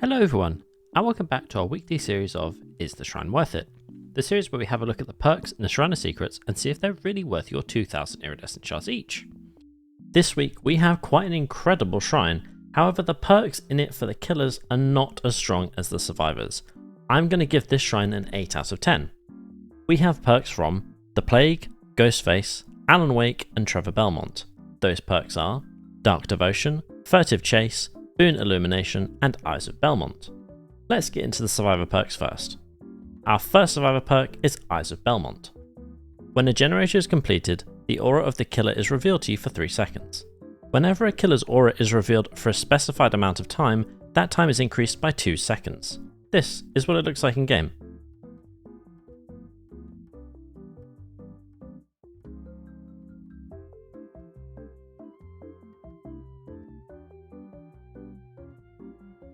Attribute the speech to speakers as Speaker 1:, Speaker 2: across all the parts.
Speaker 1: Hello everyone, and welcome back to our weekly series of Is the Shrine Worth It? The series where we have a look at the perks and the Shrine secrets and see if they're really worth your 2,000 iridescent shards each. This week we have quite an incredible shrine, however the perks in it for the killers are not as strong as the survivors. I'm going to give this shrine an 8 out of 10. We have perks from The Plague, Ghostface, Alan Wake and Trevor Belmont. Those perks are Dark Devotion, Furtive Chase, Boon Illumination and Eyes of Belmont. Let's get into the survivor perks first. Our first survivor perk is Eyes of Belmont. When a generator is completed, the aura of the killer is revealed to you for 3 seconds. Whenever a killer's aura is revealed for a specified amount of time, that time is increased by 2 seconds. This is what it looks like in game.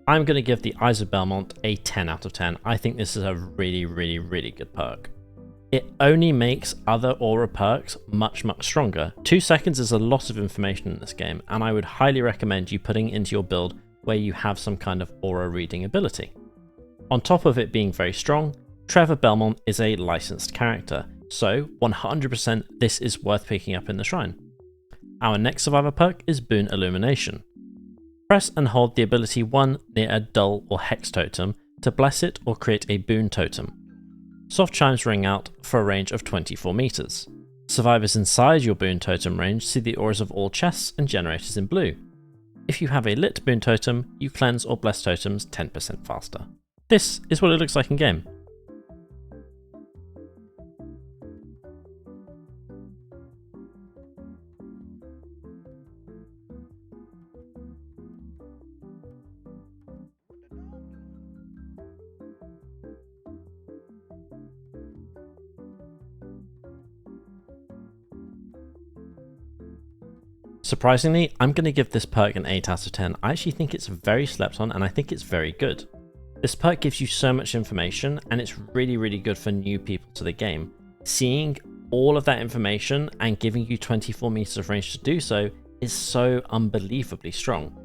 Speaker 1: I'm going to give the Eyes of Belmont a 10 out of 10. I think this is a really good perk. It only makes other aura perks much stronger. 2 seconds is a lot of information in this game, and I would highly recommend you putting it into your build where you have some kind of aura reading ability. On top of it being very strong, Trevor Belmont is a licensed character, so 100% this is worth picking up in the shrine. Our next survivor perk is Boon Illumination. Press and hold the ability 1 near a dull or hex totem to bless it or create a boon totem. Soft chimes ring out for a range of 24 meters. Survivors inside your boon totem range see the auras of all chests and generators in blue. If you have a lit boon totem, you cleanse or bless totems 10% faster. This is what it looks like in game. Surprisingly, I'm going to give this perk an 8 out of 10. I actually think it's very slept on and I think it's very good. This perk gives you so much information and it's really good for new people to the game. Seeing all of that information and giving you 24 meters of range to do so is so unbelievably strong.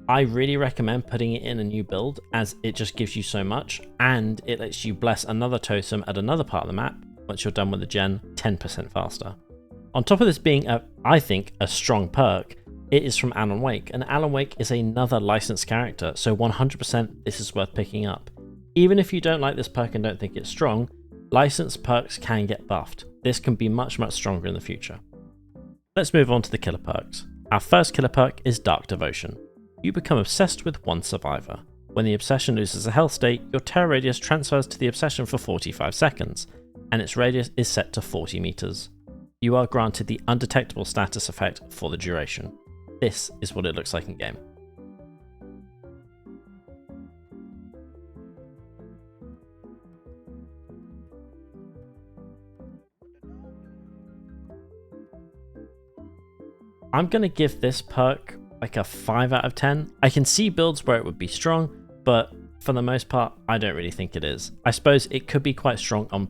Speaker 1: I really recommend putting it in a new build as it just gives you so much and it lets you bless another totem at another part of the map once you're done with the gen 10% faster. On top of this being, I think, a strong perk, it is from Alan Wake, and Alan Wake is another licensed character, so 100% this is worth picking up. Even if you don't like this perk and don't think it's strong, licensed perks can get buffed. This can be much stronger in the future. Let's move on to the killer perks. Our first killer perk is Dark Devotion. You become obsessed with one survivor. When the obsession loses a health state, your terror radius transfers to the obsession for 45 seconds, and its radius is set to 40 meters. You are granted the undetectable status effect for the duration. This is what it looks like in game. I'm going to give this perk like a 5 out of 10. I can see builds where it would be strong, but for the most part, I don't really think it is. I suppose it could be quite strong on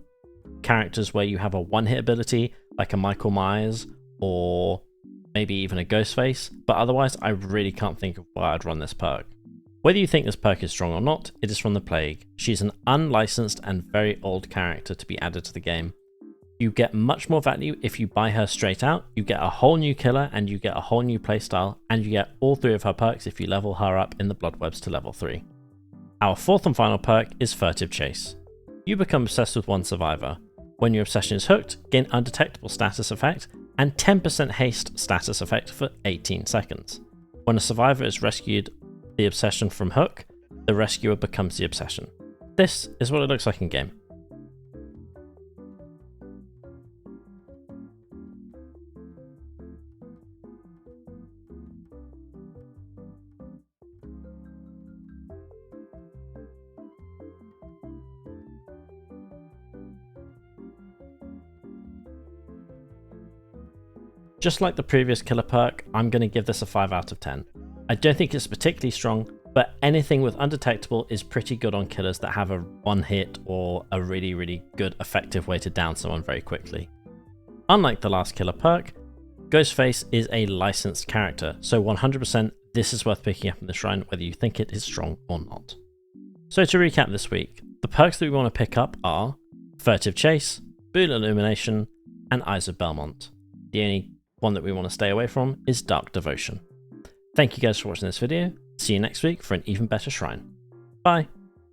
Speaker 1: characters where you have a one-hit ability, like a Michael Myers or maybe even a Ghostface, but otherwise I really can't think of why I'd run this perk. Whether you think this perk is strong or not, it is from The Plague. She's an unlicensed and very old character to be added to the game. You get much more value if you buy her straight out, you get a whole new killer and you get a whole new playstyle, and you get all 3 of her perks if you level her up in the Bloodwebs to level 3. Our fourth and final perk is Furtive Chase. You become obsessed with one survivor. When your obsession is hooked, gain undetectable status effect and 10% haste status effect for 18 seconds. When a survivor is rescued the obsession from hook, the rescuer becomes the obsession. This is what it looks like in game. Just like the previous killer perk, I'm going to give this a 5 out of 10. I don't think it's particularly strong, but anything with undetectable is pretty good on killers that have a one hit or a really good effective way to down someone very quickly. Unlike the last killer perk, Ghostface is a licensed character, so 100% this is worth picking up in the shrine whether you think it is strong or not. So to recap this week, the perks that we want to pick up are Furtive Chase, Boon Illumination, and Eyes of Belmont. The only one that we want to stay away from is Dark Devotion. Thank you guys for watching this video. See you next week for an even better shrine. Bye!